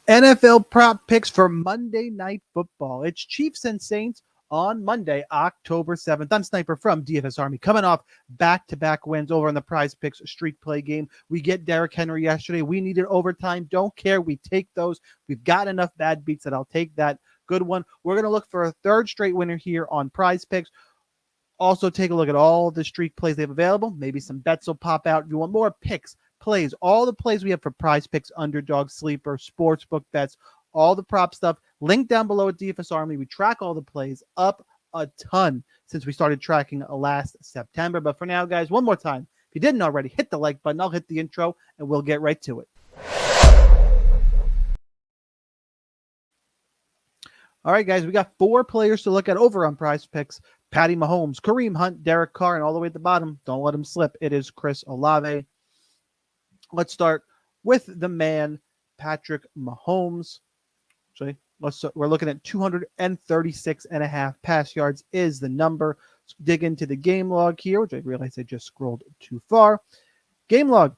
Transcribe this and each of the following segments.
NFL prop picks for Monday Night Football. It's Chiefs and Saints on Monday, October 7th. I'm Sniper from DFS Army, coming off back-to-back wins over in the Prizepicks streak play game. We get Derrick Henry yesterday. We needed overtime. Don't care. We take those. We've got enough bad beats that I'll take that good one. We're going to look for a third straight winner here on Prizepicks. Also, take a look at all the streak plays they have available. Maybe some bets will pop out. If you want more picks, plays, all the plays we have for Prizepicks, underdog, sleeper, sportsbook bets, all the prop stuff, link down below at DFS Army. We track all the plays up a ton since we started tracking last September. But for now, guys, one more time, if you didn't already, hit the like button. I'll hit the intro, and we'll get right to it. All right, guys, we got 4 players to look at over on Prizepicks. Patty Mahomes, Kareem Hunt, Derek Carr, and all the way at the bottom, don't let him slip, it is Chris Olave. Let's start with the man, Patrick Mahomes. Actually, we're looking at 236.5 pass yards is the number. Let's dig into the game log here, which I realized I just scrolled too far. Game log,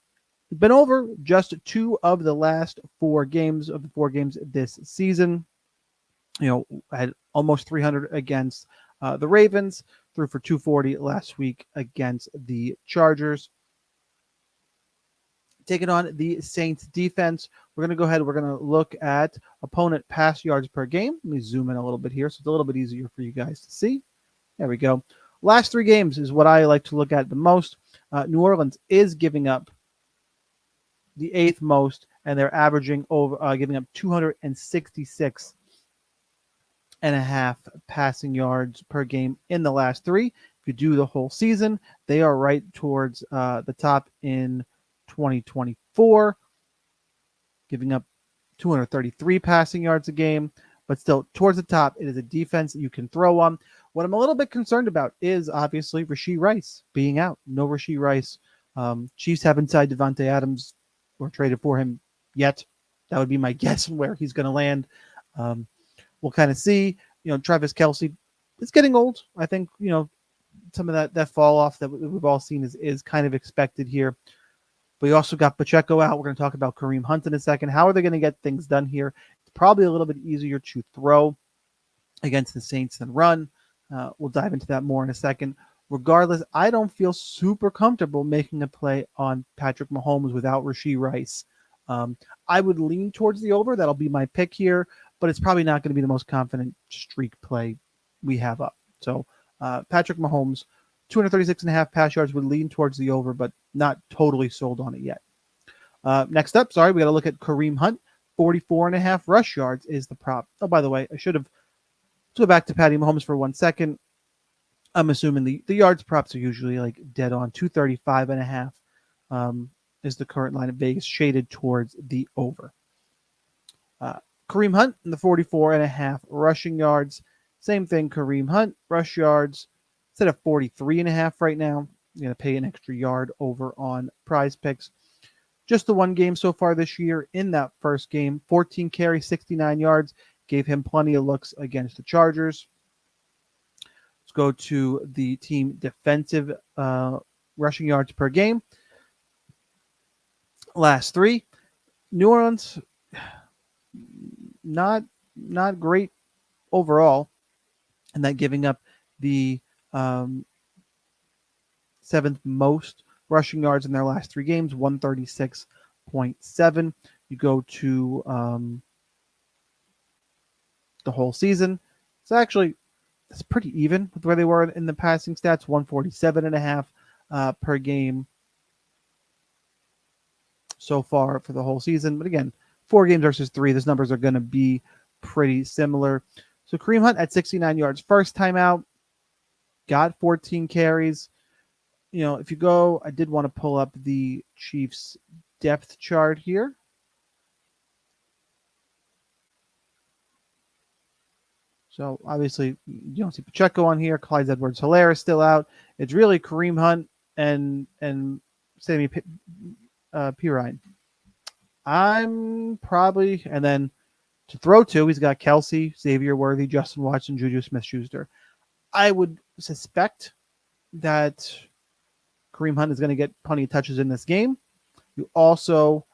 been over just 2 of the last 4 games of the 4 games this season. Had almost 300 against the Ravens, threw for 240 last week against the Chargers. Taking on the Saints defense, we're going to go ahead. We're going to look at opponent pass yards per game. Let me zoom in a little bit here so it's a little bit easier for you guys to see. There we go. Last 3 games is what I like to look at the most. New Orleans is giving up the 8th most, and they're averaging over giving up 266 and a half passing yards per game in the last 3. If you do the whole season, they are right towards the top in 2024, giving up 233 passing yards a game, but still towards the top. It is a defense that you can throw on. What I'm a little bit concerned about is obviously Rashee Rice being out. No Rashee Rice. Chiefs haven't signed Devontae Adams or traded for him yet. That would be my guess on where he's going to land. We'll kind of see. Travis Kelce is getting old. I think, some of that fall off that we've all seen is kind of expected here. But you also got Pacheco out. We're going to talk about Kareem Hunt in a second. How are they going to get things done here? It's probably a little bit easier to throw against the Saints than run. We'll dive into that more in a second. Regardless, I don't feel super comfortable making a play on Patrick Mahomes without Rashee Rice. I would lean towards the over. That'll be my pick here, but it's probably not going to be the most confident streak play we have up. So Patrick Mahomes, 236.5 pass yards, would lean towards the over, but not totally sold on it yet. Next up, we got to look at Kareem Hunt. 44.5 rush yards is the prop. Oh, by the way, let's go back to Patty Mahomes for 1 second. I'm assuming the yards props are usually like dead on. 235.5 is the current line of Vegas, shaded towards the over. Kareem Hunt in the 44.5 rushing yards. Same thing, Kareem Hunt, rush yards. Instead of 43.5 right now, you're going to pay an extra yard over on Prizepicks. Just the 1 game so far this year. In that first game, 14 carries, 69 yards. Gave him plenty of looks against the Chargers. Let's go to the team defensive rushing yards per game. Last 3. New Orleans, not great overall, and that giving up the 7th most rushing yards in their last 3 games, 136.7. You go to the whole season. It's pretty even with where they were in the passing stats, 147.5 per game so far for the whole season. But again, 4 games versus 3, those numbers are going to be pretty similar. So Kareem Hunt at 69 yards, first time out, got 14 carries. If you go, I did want to pull up the Chiefs depth chart here. So obviously you don't see Pacheco on here. Clyde Edwards-Helaire is still out. It's really Kareem Hunt and Sammy Pirine. I'm probably, and then to throw to, he's got Kelce, Xavier Worthy, Justin Watson, Juju Smith-Schuster. I would suspect that Kareem Hunt is going to get plenty of touches in this game. You also,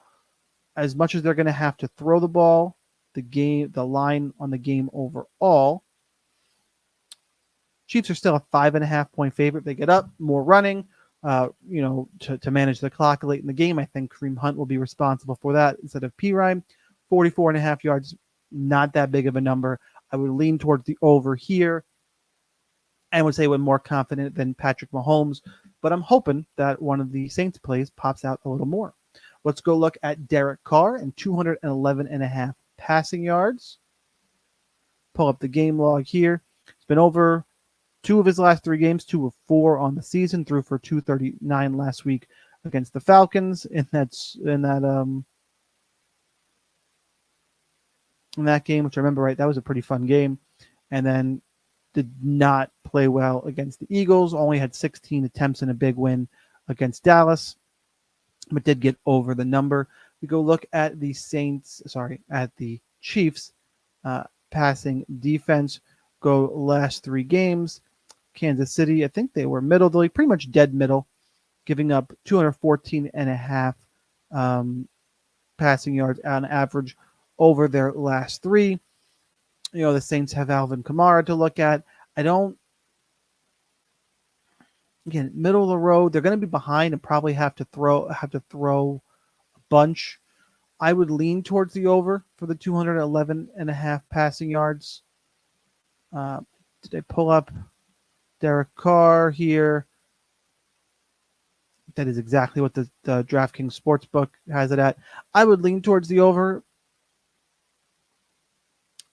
as much as they're going to have to throw the ball, the line on the game overall. Chiefs are still a 5.5-point favorite. They get up, more running, to manage the clock late in the game. I think Kareem Hunt will be responsible for that instead of Pirine. 44.5 yards, not that big of a number. I would lean towards the over here and would say we're more confident than Patrick Mahomes, but I'm hoping that one of the Saints plays pops out a little more. Let's go look at Derek Carr and 211.5 passing yards. Pull up the game log here. It's been over 2 of his last 3 games, 2 of 4 on the season, threw for 239 last week against the Falcons. In that game, which I remember right, that was a pretty fun game. And then did not play well against the Eagles. Only had 16 attempts in a big win against Dallas, but did get over the number. We go look at the Chiefs passing defense. Go last 3 games. Kansas City, I think they were middle of the league, pretty much dead middle, giving up 214.5 passing yards on average over their last 3. The Saints have Alvin Kamara to look at. Middle of the road, they're going to be behind and probably have to throw a bunch. I would lean towards the over for the 211.5 passing yards. Did I pull up Derek Carr here? That is exactly what the DraftKings Sportsbook has it at. I would lean towards the over.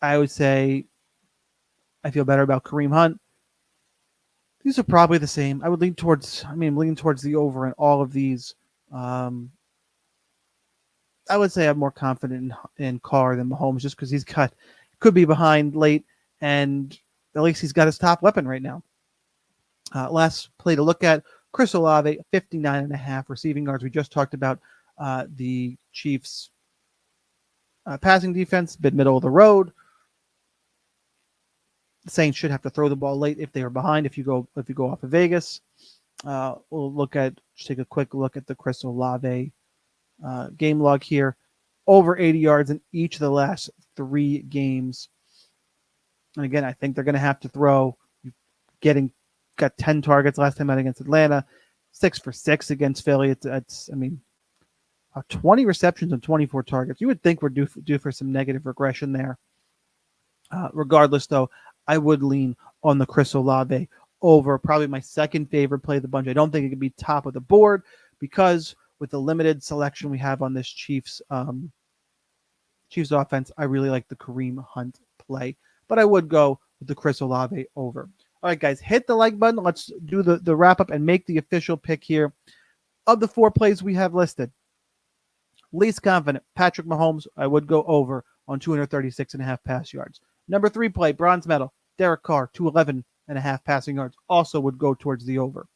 I would say I feel better about Kareem Hunt. These are probably the same. I would lean towards the over in all of these. I would say I'm more confident in Carr than Mahomes just because could be behind late, and at least he's got his top weapon right now. Last play to look at, Chris Olave, 59.5 receiving yards. We just talked about the Chiefs' passing defense, a bit middle of the road. The Saints should have to throw the ball late if they are behind. If you go off of Vegas, we'll take a quick look at the Chris Olave game log here. Over 80 yards in each of the last 3 games. And again, I think they're going to have to throw. Got 10 targets last time out against Atlanta, 6 for 6 against Philly. It's 20 receptions and 24 targets. You would think we're due for some negative regression there. Regardless, though, I would lean on the Chris Olave over. Probably my second favorite play of the bunch. I don't think it could be top of the board because with the limited selection we have on this Chiefs offense, I really like the Kareem Hunt play. But I would go with the Chris Olave over. All right, guys, hit the like button. Let's do the wrap-up and make the official pick here. Of the 4 plays we have listed, least confident, Patrick Mahomes, I would go over on 236.5 pass yards. Number 3 play, bronze medal, Derek Carr, 211.5 passing yards, also would go towards the over.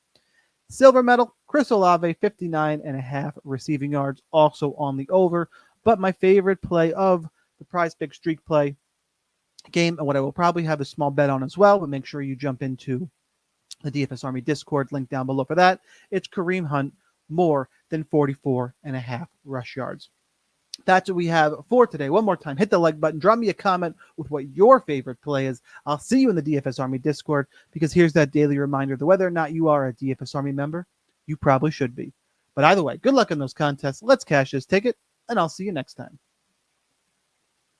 Silver medal, Chris Olave, 59.5 receiving yards, also on the over. But my favorite play of the Prizepicks streak play game, and what I will probably have a small bet on as well, but make sure you jump into the DFS Army Discord, link down below for that. It's Kareem Hunt, more than 44.5 rush yards. That's what we have for today. One more time, hit the like button. Drop me a comment with what your favorite play is. I'll see you in the DFS Army Discord because here's that daily reminder that whether or not you are a DFS Army member, you probably should be. But either way, good luck in those contests. Let's cash this ticket, and I'll see you next time.